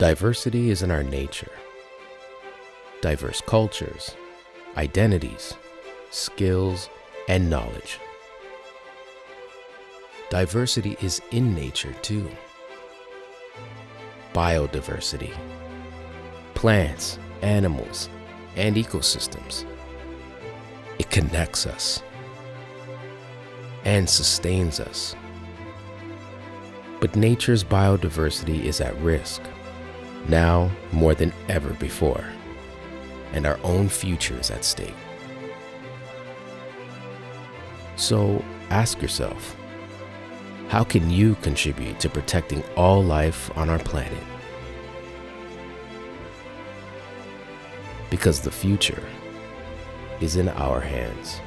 Diversity is in our nature. Diverse cultures, identities, skills, and knowledge. Diversity is in nature too. Biodiversity, plants, animals, and ecosystems. It connects us and sustains us. But nature's biodiversity is at risk, now more than ever before, and our own future is at stake. So ask yourself, how can you contribute to protecting all life on our planet? Because the future is in our hands.